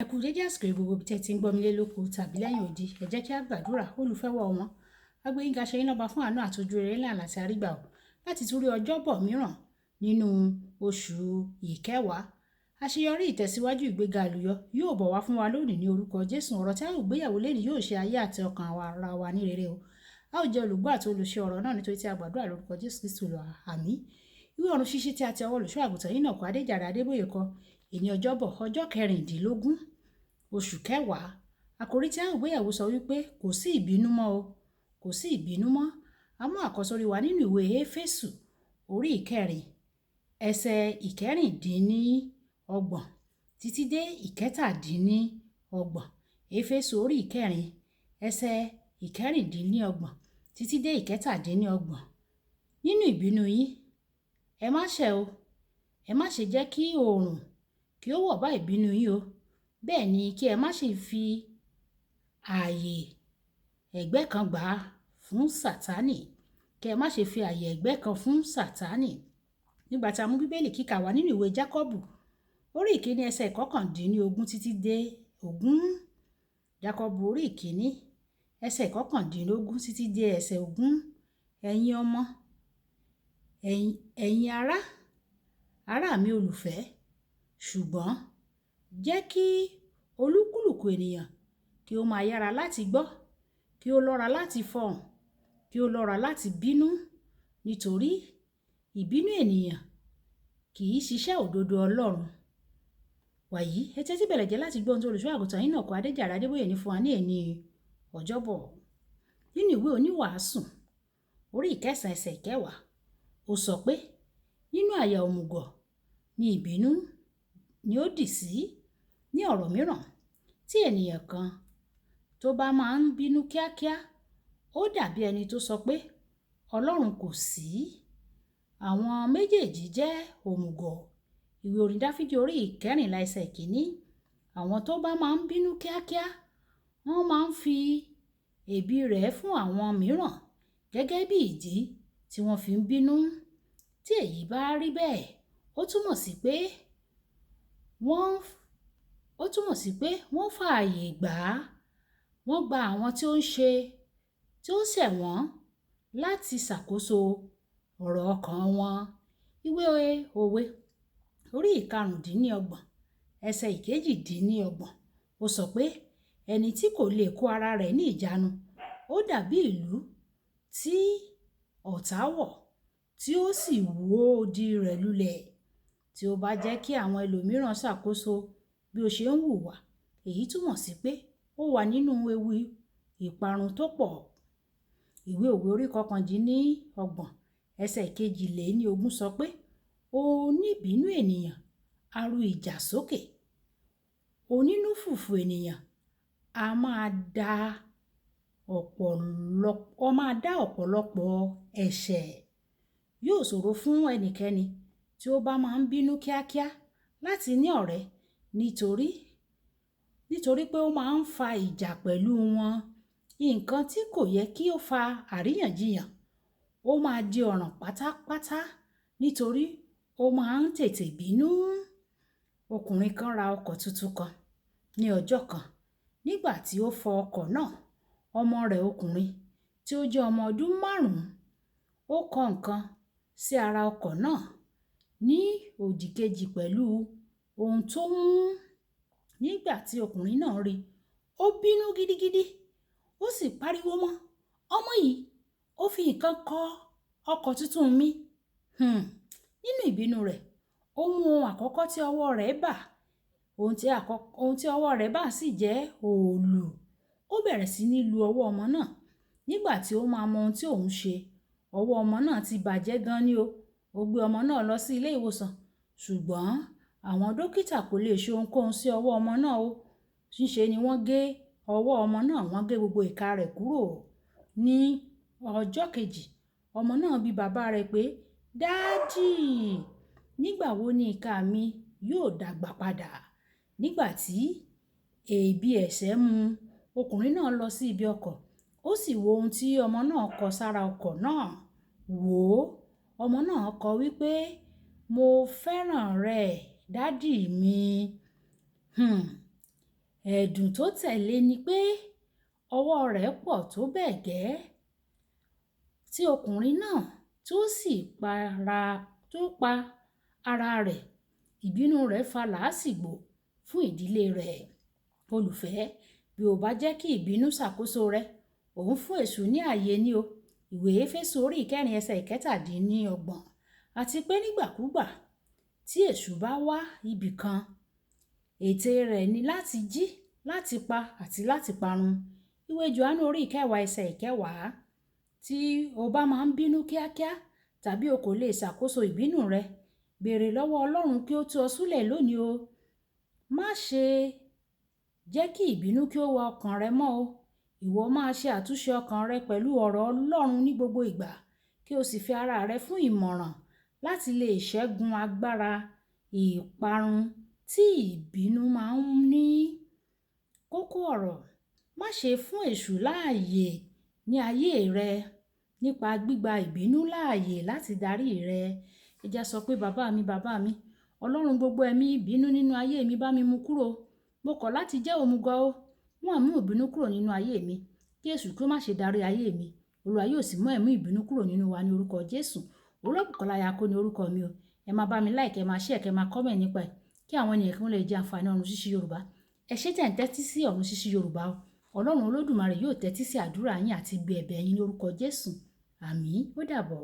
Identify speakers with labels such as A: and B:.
A: Ẹ kú dédé àsìkò gbogbo bí tẹ́ ti ń gbọ́ mi lé lóko tàbí lẹ́yìn odi. Ẹ jẹ́ kí a gbàdúrà olùfẹ́wọ̀ wọn. Agbẹ́yìnká ṣe iná bá fún àánú àtọ́jú rere ńlá àti àrígbà ò láti tún rí ọjọ́bọ̀ mìíràn nínú oṣù ìkẹwàá. Àṣeyọrí ìtẹ̀síwájú ìgbéga àlùyọ yóò bọ̀ wá fún wa lónìí ní orúkọ Jésù. Ọ̀rọ̀ tí a ó gbéyàwó lẹ́nìí yóò ṣe ayé àti ọkàn ara wa ní rere o. A ó jẹ́ olùgbọ́ àti olùṣe ọ̀rọ̀ náà nítorí tí a gbàdúrà lórúkọ Jésù Kristi Olúwa. Àmín. Ìwé ọ̀run ṣíṣí tí a ti ọwọ́ olùṣọ́ àgùntàn yìí náà kọ Adéjàre Adébóyè kọ èní ọjọ́bọ̀ ọjọ́ 16 oṣù kẹwàá. Àkòrí tí a ó gbéyàwó sọ wípé kò sí ìbínú mọ́ o, kò sí ìbínú mọ́. A mú àkọ́sórí wa nínú ìwé Éfésù orí 4 ẹsẹ̀ 26 títí dé 27. Éfésù orí 4 ẹsẹ̀ 26 títí dé 27. Nínú ìbínú yín, ẹ má ṣẹ̀ o, ẹ má ṣe jẹ́ kí oòrùn kí ó wọ̀ bá ìbínú yín o. Bẹ́ẹ̀ ni kí ẹ má ṣe fi ààyè ẹ̀gbẹ́ kan gbà fún Sátánì. Kí ẹ má ṣe fi ààyè ẹ̀gbẹ́ kan fún Sátánì. Nígbà tí a mú Bíbélì kíkà wá nínú ìwé Jákọ́bù orí 1 ẹsẹ̀ 19 títí dé 20. Jákọ́bù orí 1 ẹsẹ̀ 19 títí dé ẹsẹ̀ 20. Ẹ̀yin ọmọ, ẹ̀yin ará mi olùfẹ́, ṣùgbọ́n jẹ́ kí olúkúlùkù ènìyàn kí ó máa yára láti gbọ́, kí ó lọ́ra láti fọhùn, kí ó lọ́ra láti bínú, nítorí ìbínú ènìyàn kì í ṣiṣẹ́ òdodo Ọlọ́run. Wàyí, ẹ tẹ́tí bẹ̀lẹ̀ jẹ́ láti gbọ́ ohun tí olùṣọ́ àgùntàn yìí náà kọ Adéjàre Adébóyè ní fún wa ní èní ọjọ́bọ̀. Nínú ìwé oníwàásù orí 9 ẹsẹ̀ 10, ó sọ pé nínú àyà òmùgọ̀ ni ìbínú ni ó dì sí. Ní ọ̀rọ̀ mìíràn, tí ènìyàn kan tó bá máa ń bínú kíákíá, ó dàbí ẹni tó sọ pé Ọlọ́run kò sí. Àwọn méjèèjì jẹ́ òmùgọ̀. Ìwé orin Dáfídì orí 14 ẹsẹ̀ 1. Àwọn tó bá máa ń bínú kíákíá, wọ́n máa ń fi ẹ̀bi rẹ̀ fún àwọn mìíràn gẹ́gẹ́ bí ìdí tí wọ́n fi ń bínú. Tí èyí bá rí bẹ́ẹ̀, ó túmọ̀ sí pé wọ́n fààyè gbà á. Wọ́n gba àwọn tí ó ṣẹ̀ wọ́n láti ṣàkóso ọ̀rọ̀ ọkàn wọn. Ìwé òwe orí 25 ẹsẹ̀ 28, ó sọ pé ẹni tí kò lè kó ara rẹ̀ ní ìjánu ó dàbí ìlú tí ọ̀tá wọ̀ tí ó sì wó odi rẹ̀ lulẹ̀. Tí ó bá jẹ́ kí àwọn ẹlòmíràn ṣàkóso bí ó ṣe ń hùwà, èyí túmọ̀ sí pé ó wà nínú ewu ìparun tó pọ̀. Ìwé òwe orí 29 ẹsẹ̀ 22 sọ pé oníbínú ènìyàn á ru ìjà sókè. Onínú fùfù ènìyàn á máa dá ọ̀pọ̀lọpọ̀ ẹ̀ṣẹ̀. Yóò ṣòro fún ẹnikẹ́ni tí ó bá máa ń bínú kíákíá láti ní ọ̀rẹ́ nítorí pé ó máa ń fa ìjà pẹ̀lú wọn. Nǹkan tí kò yẹ kí ó fa àríyànjiyàn, ó máa di ọ̀ràn pátápátá nítorí ó máa ń tètè bínú. Ọkùnrin kan ra ọkọ̀ tuntun kan ní ọjọ́ kan. Nígbà tí ó fọ ọkọ̀ náà, ọmọ rẹ̀ ọkùnrin tí ó jẹ́ ọmọ ọdún 5, ó kọ nǹkan sí ara ọkọ̀ náà ní òdìkejì pẹ̀lú ohun tó mú. Nígbà tí ọkùnrin náà rí, ó bínú gidigidi. Ó sì pariwo mọ́ ọmọ yìí, ó fi nǹkan kọ ọkọ̀ tuntun mi. Nínú ìbínú rẹ̀, ó mú ohun àkọ́kọ́ tí ọwọ́ rẹ̀ bà. Ohun tí ọwọ́ rẹ̀ bà sì jẹ́ òòlù. Ó bẹ̀rẹ̀ sí ní lu ọwọ́ ọmọ náà. Nígbà tí ó máa mọ ohun tí òun ṣe, ọwọ́ ọmọ náà ti bàjẹ́ gan ni o. Ó gbé ọmọ náà lọ sí ilé ìwòsàn, ṣùgbọ́n àwọn dókítà kò lè ṣe ohunkóhun sí ọwọ́ ọmọ náà o. Ṣíṣe ni wọ́n gé ọwọ́ ọmọ náà, wọ́n gé gbogbo ìka rẹ̀ kúrò. Ní ọjọ́ kejì, ọmọ náà bi bàbá rẹ̀ pé, "Dáàdì, nígbà wo ni ìka mi yóò dàgbà padà?" Nígbà tí èébì ẹ̀ṣẹ̀ mú, ọkùnrin náà lọ sí ibi ọkọ̀. Ó sì wo ohun tí ọmọ náà kọ sára ọkọ̀ náà. Wò ó, ọmọ náà kọ wípé, "Mo fẹ́ràn rẹ, dádì mi." ẹ̀dùn tó tẹ̀lé ni pé ọwọ́ rẹ̀ pọ̀ tó bẹ́ẹ̀ gẹ́ tí ọkùnrin náà tó sì pa ara rẹ̀. Ìbínú rẹ̀ fa làásìgbò fún ìdílé rẹ̀. Olùfẹ́, bí o bá jẹ́ kí ìbínú ṣàkóso rẹ, ò ń fún èṣù ní ààyè ni o. Ìwé Éfésù orí ìkẹrin ẹsẹ̀ ìkẹtàdínlọ́gbọ̀n. Àti pé nígbàkúgbà tí èṣù bá wá ibì kan, ète rẹ̀ ni láti jí, láti pa àti láti parun. Ìwé Jòhánù orí ìkẹwàá ẹsẹ̀ ìkẹwàá. Tí o bá máa ń bínú kíákíá tàbí o kò lè ṣàkóso ìbínú rẹ, béèrè lọ́wọ́ Ọlọ́run kí ó tú ọ sílẹ̀ lónìí o. Má ṣe jẹ́ kí ìbínú kí ó wọ ọkàn rẹ mọ́ o. Ìwọ máa ṣe àtúnṣe ọkàn rẹ pẹ̀lú ọ̀rọ̀ Ọlọ́run ní gbogbo ìgbà, kí o sì fi ara rẹ fún ìmọ̀ràn láti lè ṣẹ́gun agbára ìparun tí ìbínú máa ń ní. Kókó ọ̀rọ̀: má ṣe fún èṣù láàyè ní ayé rẹ nípa gbígba ìbínú láàyè láti darí rẹ. Ẹ jẹ́ sọ pé bàbá mi, Ọlọ́run, gbogbo ẹ̀mí ìbínú nínú ayé mi bá mi mú kúrò. Mo kọ̀ láti jẹ́ òmùgọ̀ o. Wọ́n mú ìbínú kúrò nínú ayé mi. Kí èṣù kí ó má ṣe darí ayé mi. Olúwa yóò sì mú ẹ̀mí ìbínú kúrò nínú wa ní orúkọ Jésù. Olúbùkọ́lá Ayako ní orúkọ mi o. Ẹ máa bá mi like, ẹ máa share, ẹ máa comment nípa ẹ̀ kí àwọn ènìyàn kí wọ́n lè jẹ àǹfààní Ọ̀run Ṣíṣí Yorùbá. Ẹ ṣé tẹ̀ ń tẹ́tí sí Ọ̀run Ṣíṣí Yorùbá o. Ọlọ́run Olódùmarè yóò tẹ́tí sí àdúrà yín àti ibi ẹ̀bẹ̀ yín ní orúkọ Jésù. Àmín. Ó dàbọ̀.